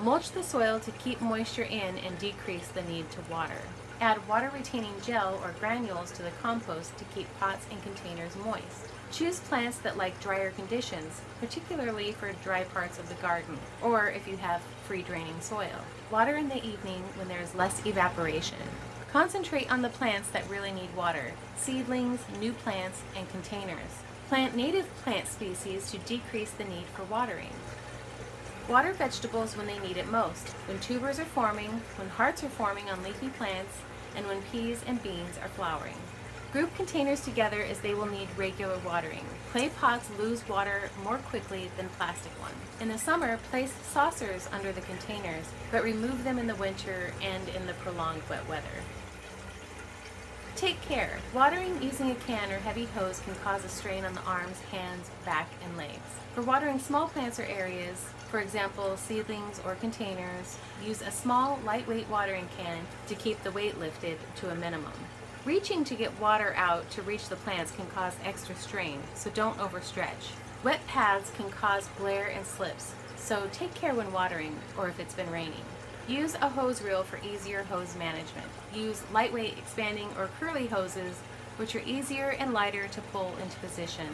Mulch the soil to keep moisture in and decrease the need to water. Add water-retaining gel or granules to the compost to keep pots and containers moist. Choose plants that like drier conditions, particularly for dry parts of the garden, or if you have free-draining soil. Water in the evening when there is less evaporation. Concentrate on the plants that really need water: seedlings, new plants, and containers. Plant native plant species to decrease the need for watering. Water vegetables when they need it most, when tubers are forming, when hearts are forming on leafy plants, and when peas and beans are flowering. Group containers together as they will need regular watering. Clay pots lose water more quickly than plastic ones. In the summer, place saucers under the containers, but remove them in the winter and in the prolonged wet weather. Take care. Watering using a can or heavy hose can cause a strain on the arms, hands, back, and legs. For watering small plants or areas, for example, seedlings or containers, use a small, lightweight watering can to keep the weight lifted to a minimum. Reaching to get water out to reach the plants can cause extra strain, so don't overstretch. Wet paths can cause glare and slips, so take care when watering or if it's been raining. Use a hose reel for easier hose management. Use lightweight expanding or curly hoses, which are easier and lighter to pull into position,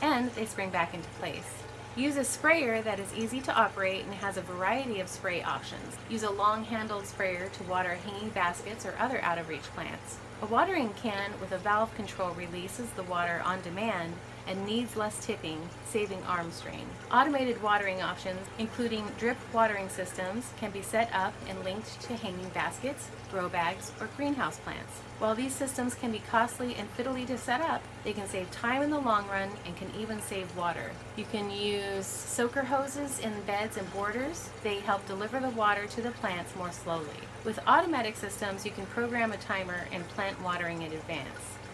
and they spring back into place. Use a sprayer that is easy to operate and has a variety of spray options. Use a long-handled sprayer to water hanging baskets or other out-of-reach plants. A watering can with a valve control releases the water on demand and needs less tipping, saving arm strain. Automated watering options, including drip watering systems, can be set up and linked to hanging baskets, grow bags, or greenhouse plants. While these systems can be costly and fiddly to set up, they can save time in the long run and can even save water. You can use soaker hoses in beds and borders. They help deliver the water to the plants more slowly. With automatic systems, you can program a timer and plant watering in advance.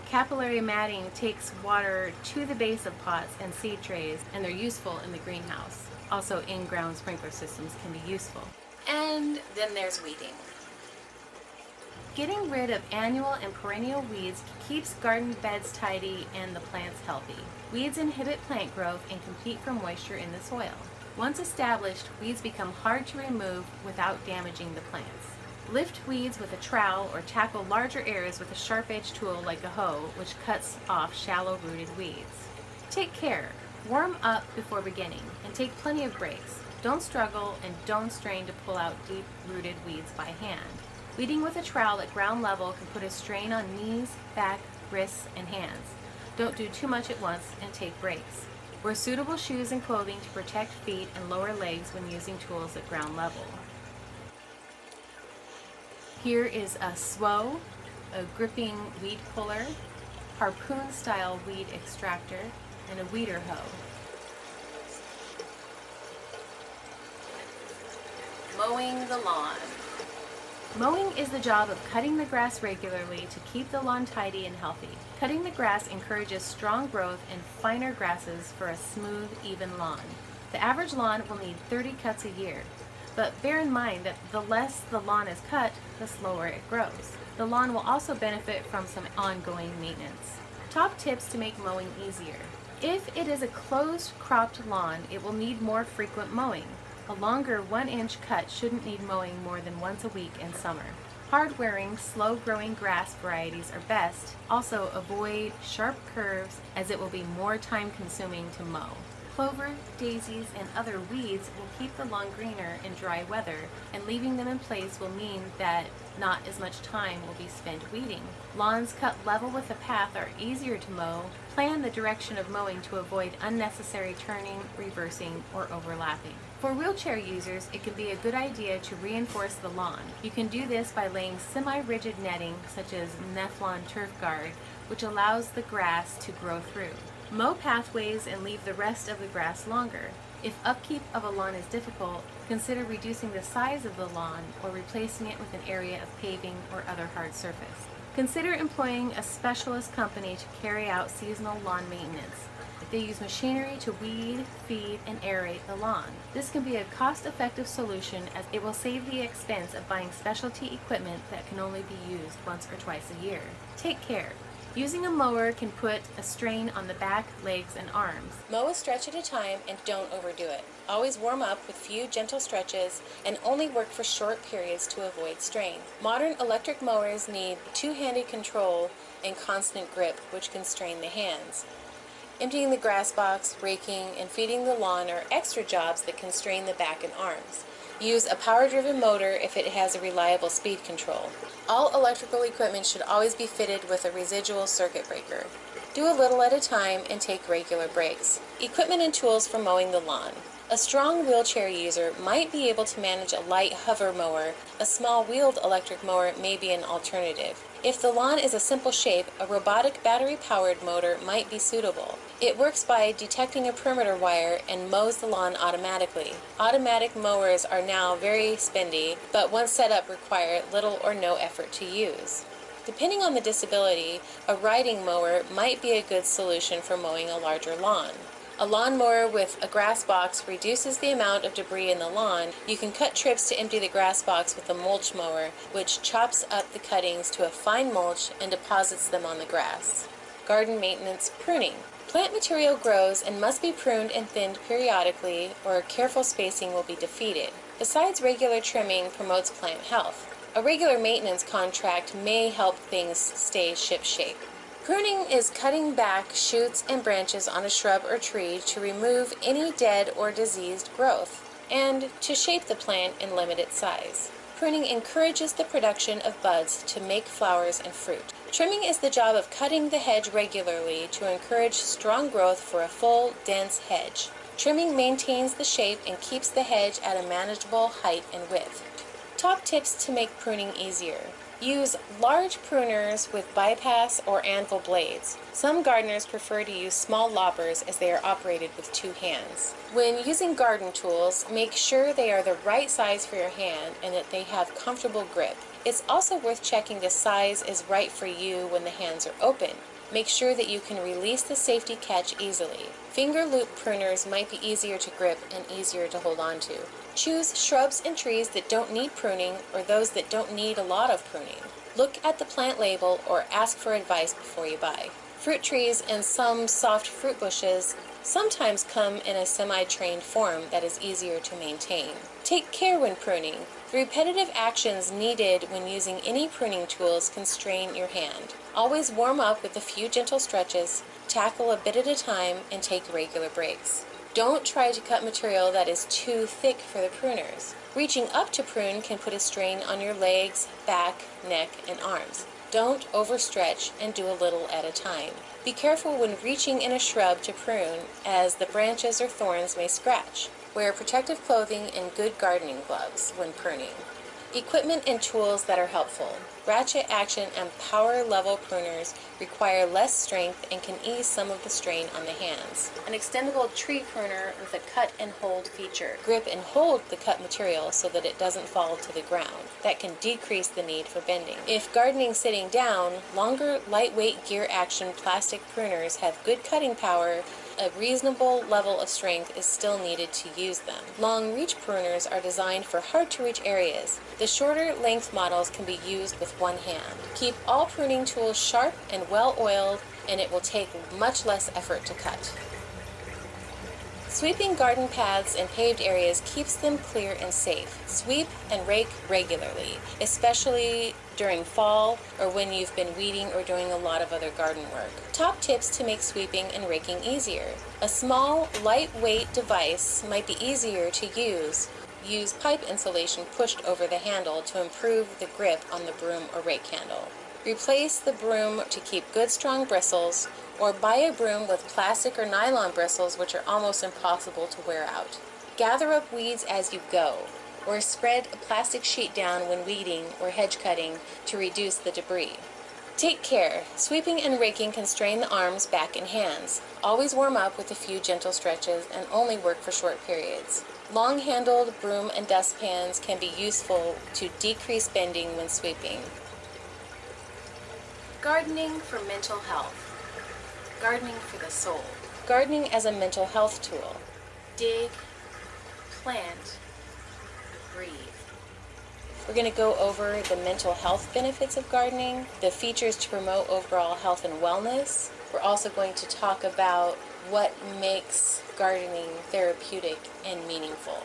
Capillary matting takes water to the base of pots and seed trays, and they're useful in the greenhouse. Also, in-ground sprinkler systems can be useful. And then there's weeding. Getting rid of annual and perennial weeds keeps garden beds tidy and the plants healthy. Weeds inhibit plant growth and compete for moisture in the soil. Once established, weeds become hard to remove without damaging the plants. Lift weeds with a trowel or tackle larger areas with a sharp-edged tool like a hoe, which cuts off shallow-rooted weeds. Take care. Warm up before beginning and take plenty of breaks. Don't struggle and don't strain to pull out deep-rooted weeds by hand. Weeding with a trowel at ground level can put a strain on knees, back, wrists, and hands. Don't do too much at once and take breaks. Wear suitable shoes and clothing to protect feet and lower legs when using tools at ground level. Here is a swow, a gripping weed puller, harpoon-style weed extractor, and a weeder hoe. Mowing the lawn. Mowing is the job of cutting the grass regularly to keep the lawn tidy and healthy. Cutting the grass encourages strong growth and finer grasses for a smooth, even lawn. The average lawn will need 30 cuts a year, but bear in mind that the less the lawn is cut, the slower it grows. The lawn will also benefit from some ongoing maintenance. Top tips to make mowing easier. If it is a closed, cropped lawn, it will need more frequent mowing. A longer 1-inch cut shouldn't need mowing more than once a week in summer. Hard-wearing, slow-growing grass varieties are best. Also, avoid sharp curves as it will be more time-consuming to mow. Clover, daisies, and other weeds will keep the lawn greener in dry weather, and leaving them in place will mean that not as much time will be spent weeding. Lawns cut level with the path are easier to mow. Plan the direction of mowing to avoid unnecessary turning, reversing, or overlapping. For wheelchair users, it can be a good idea to reinforce the lawn. You can do this by laying semi-rigid netting, such as Neflon turf guard, which allows the grass to grow through. Mow pathways and leave the rest of the grass longer. If upkeep of a lawn is difficult, consider reducing the size of the lawn or replacing it with an area of paving or other hard surface. Consider employing a specialist company to carry out seasonal lawn maintenance. They use machinery to weed, feed, and aerate the lawn. This can be a cost-effective solution as it will save the expense of buying specialty equipment that can only be used once or twice a year. Take care. Using a mower can put a strain on the back, legs, and arms. Mow a stretch at a time and don't overdo it. Always warm up with few gentle stretches and only work for short periods to avoid strain. Modern electric mowers need two-handed control and constant grip, which can strain the hands. Emptying the grass box, raking, and feeding the lawn are extra jobs that can strain the back and arms. Use a power-driven motor if it has a reliable speed control. All electrical equipment should always be fitted with a residual circuit breaker. Do a little at a time and take regular breaks. Equipment and tools for mowing the lawn. A strong wheelchair user might be able to manage a light hover mower. A small wheeled electric mower may be an alternative. If the lawn is a simple shape, a robotic battery-powered motor might be suitable. It works by detecting a perimeter wire and mows the lawn automatically. Automatic mowers are now very spendy, but once set up require little or no effort to use. Depending on the disability, a riding mower might be a good solution for mowing a larger lawn. A lawnmower with a grass box reduces the amount of debris in the lawn. You can cut trips to empty the grass box with a mulch mower, which chops up the cuttings to a fine mulch and deposits them on the grass. Garden maintenance, pruning. Plant material grows and must be pruned and thinned periodically, or careful spacing will be defeated. Besides, regular trimming promotes plant health. A regular maintenance contract may help things stay shipshape. Pruning is cutting back shoots and branches on a shrub or tree to remove any dead or diseased growth, and to shape the plant and limit its size. Pruning encourages the production of buds to make flowers and fruit. Trimming is the job of cutting the hedge regularly to encourage strong growth for a full, dense hedge. Trimming maintains the shape and keeps the hedge at a manageable height and width. Top tips to make pruning easier. Use large pruners with bypass or anvil blades. Some gardeners prefer to use small loppers as they are operated with 2 hands. When using garden tools, make sure they are the right size for your hand and that they have comfortable grip. It's also worth checking the size is right for you when the hands are open. Make sure that you can release the safety catch easily. Finger loop pruners might be easier to grip and easier to hold on to. Choose shrubs and trees that don't need pruning or those that don't need a lot of pruning. Look at the plant label or ask for advice before you buy. Fruit trees and some soft fruit bushes sometimes come in a semi-trained form that is easier to maintain. Take care when pruning. The repetitive actions needed when using any pruning tools can strain your hand. Always warm up with a few gentle stretches, tackle a bit at a time, and take regular breaks. Don't try to cut material that is too thick for the pruners. Reaching up to prune can put a strain on your legs, back, neck, and arms. Don't overstretch and do a little at a time. Be careful when reaching in a shrub to prune, as the branches or thorns may scratch. Wear protective clothing and good gardening gloves when pruning. Equipment and tools that are helpful. Ratchet action and power level pruners require less strength and can ease some of the strain on the hands. An extendable tree pruner with a cut and hold feature. Grip and hold the cut material so that it doesn't fall to the ground. That can decrease the need for bending. If gardening sitting down, longer lightweight gear action plastic pruners have good cutting power. A reasonable level of strength is still needed to use them. Long reach pruners are designed for hard to reach areas. The shorter length models can be used with one hand. Keep all pruning tools sharp and well oiled, and it will take much less effort to cut. Sweeping garden paths and paved areas keeps them clear and safe. Sweep and rake regularly, especially during fall or when you've been weeding or doing a lot of other garden work. Top tips to make sweeping and raking easier. A small, lightweight device might be easier to use. Use pipe insulation pushed over the handle to improve the grip on the broom or rake handle. Replace the broom to keep good strong bristles, or buy a broom with plastic or nylon bristles which are almost impossible to wear out. Gather up weeds as you go, or spread a plastic sheet down when weeding or hedge cutting to reduce the debris. Take care. Sweeping and raking can strain the arms, back, and hands. Always warm up with a few gentle stretches and only work for short periods. Long-handled broom and dustpans can be useful to decrease bending when sweeping. Gardening for mental health. Gardening for the soul. Gardening as a mental health tool. Dig, plant, breathe. We're going to go over the mental health benefits of gardening, the features to promote overall health and wellness. We're also going to talk about what makes gardening therapeutic and meaningful.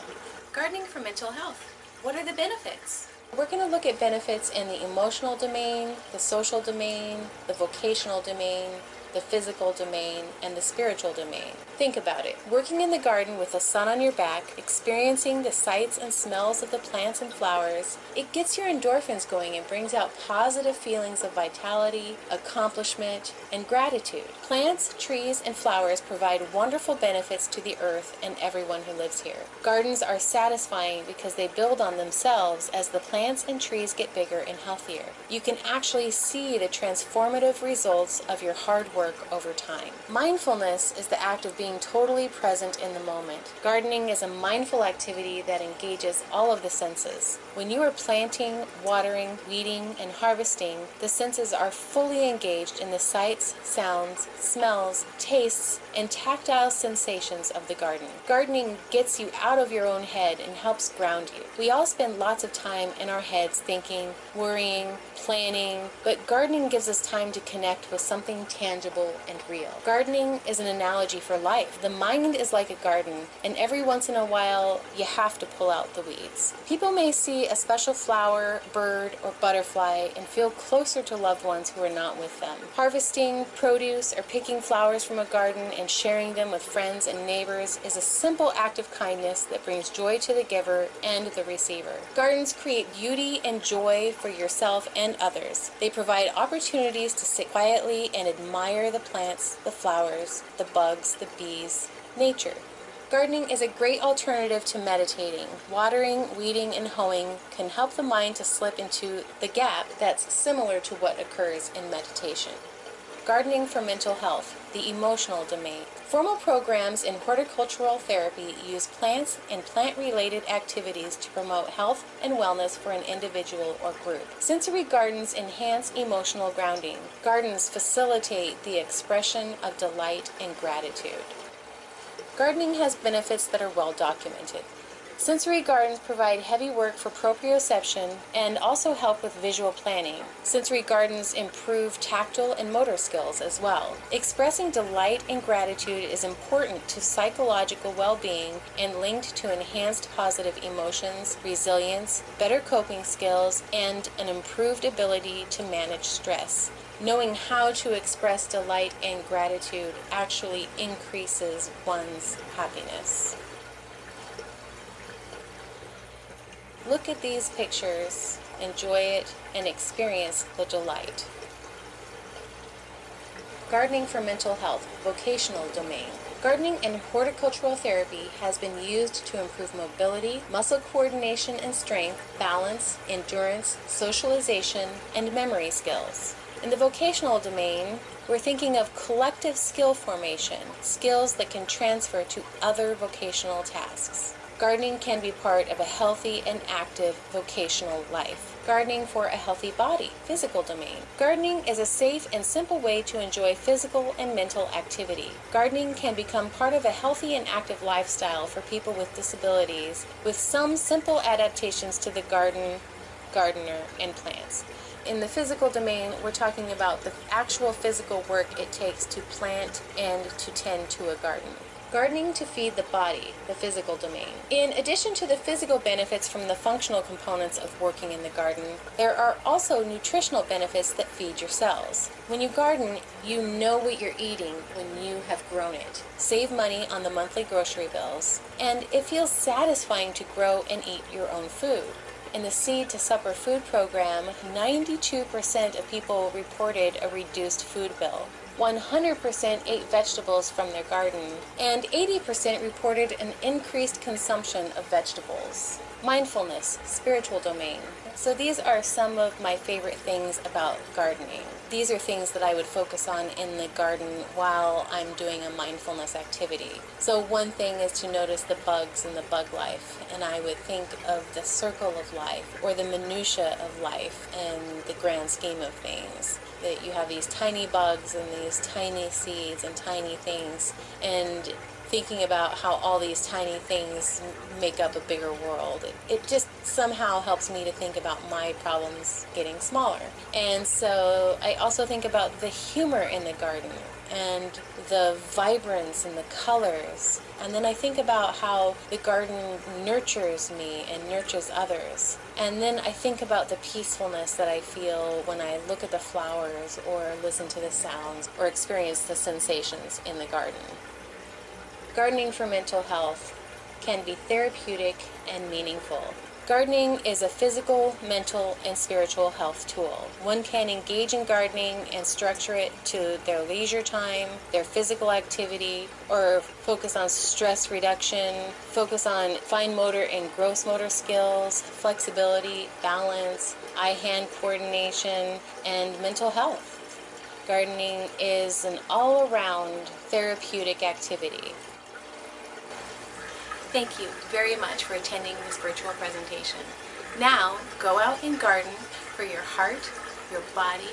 Gardening for mental health. What are the benefits? We're going to look at benefits in the emotional domain, the social domain, the vocational domain, the physical domain, and the spiritual domain. Think about it. Working in the garden with the sun on your back, experiencing the sights and smells of the plants and flowers, it gets your endorphins going and brings out positive feelings of vitality, accomplishment, and gratitude. Plants, trees, and flowers provide wonderful benefits to the earth and everyone who lives here. Gardens are satisfying because they build on themselves as the plants and trees get bigger and healthier. You can actually see the transformative results of your hard work over time. Mindfulness is the act of being totally present in the moment. Gardening is a mindful activity that engages all of the senses. When you are planting, watering, weeding, and harvesting, the senses are fully engaged in the sights, sounds, smells, tastes, and tactile sensations of the garden. Gardening gets you out of your own head and helps ground you. We all spend lots of time in our heads thinking, worrying, planning, but gardening gives us time to connect with something tangible tangible and real. Gardening is an analogy for life. The mind is like a garden, and every once in a while, you have to pull out the weeds. People may see a special flower, bird, or butterfly and feel closer to loved ones who are not with them. Harvesting produce or picking flowers from a garden and sharing them with friends and neighbors is a simple act of kindness that brings joy to the giver and the receiver. Gardens create beauty and joy for yourself and others. They provide opportunities to sit quietly and admire the plants, the flowers, the bugs, the bees, nature. Gardening is a great alternative to meditating. Watering, weeding, and hoeing can help the mind to slip into the gap that's similar to what occurs in meditation. Gardening for mental health, the emotional domain. Formal programs in horticultural therapy use plants and plant-related activities to promote health and wellness for an individual or group. Sensory gardens enhance emotional grounding. Gardens facilitate the expression of delight and gratitude. Gardening has benefits that are well documented. Sensory gardens provide heavy work for proprioception and also help with visual planning. Sensory gardens improve tactile and motor skills as well. Expressing delight and gratitude is important to psychological well-being and linked to enhanced positive emotions, resilience, better coping skills, and an improved ability to manage stress. Knowing how to express delight and gratitude actually increases one's happiness. Look at these pictures, enjoy it, and experience the delight. Gardening for mental health, vocational domain. Gardening and horticultural therapy has been used to improve mobility, muscle coordination and strength, balance, endurance, socialization, and memory skills. In the vocational domain, we're thinking of collective skill formation, skills that can transfer to other vocational tasks. Gardening can be part of a healthy and active vocational life. Gardening for a healthy body, physical domain. Gardening is a safe and simple way to enjoy physical and mental activity. Gardening can become part of a healthy and active lifestyle for people with disabilities, with some simple adaptations to the garden, gardener, and plants. In the physical domain, we're talking about the actual physical work it takes to plant and to tend to a garden. Gardening to feed the body, the physical domain. In addition to the physical benefits from the functional components of working in the garden, there are also nutritional benefits that feed your cells. When you garden, you know what you're eating when you have grown it. Save money on the monthly grocery bills, and it feels satisfying to grow and eat your own food. In the Seed to Supper food program, 92% of people reported a reduced food bill. 100% ate vegetables from their garden, and 80% reported an increased consumption of vegetables. Mindfulness, spiritual domain. So these are some of my favorite things about gardening. These are things that I would focus on in the garden while I'm doing a mindfulness activity. So one thing is to notice the bugs and the bug life, and I would think of the circle of life or the minutia of life in the grand scheme of things. That you have these tiny bugs and these tiny seeds and tiny things, and thinking about how all these tiny things make up a bigger world. It just somehow helps me to think about my problems getting smaller. And so I also think about the humor in the garden and the vibrance and the colors. And then I think about how the garden nurtures me and nurtures others. And then I think about the peacefulness that I feel when I look at the flowers or listen to the sounds or experience the sensations in the garden. Gardening for mental health can be therapeutic and meaningful. Gardening is a physical, mental, and spiritual health tool. One can engage in gardening and structure it to their leisure time, their physical activity, or focus on stress reduction, focus on fine motor and gross motor skills, flexibility, balance, eye-hand coordination, and mental health. Gardening is an all-around therapeutic activity. Thank you very much for attending this virtual presentation. Now, go out and garden for your heart, your body,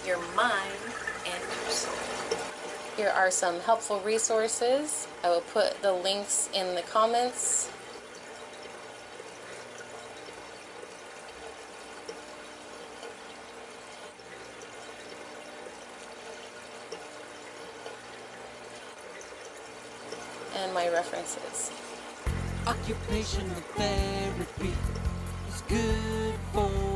your mind, and your soul. Here are some helpful resources. I will put the links in the comments. and my references. Occupational therapy is good for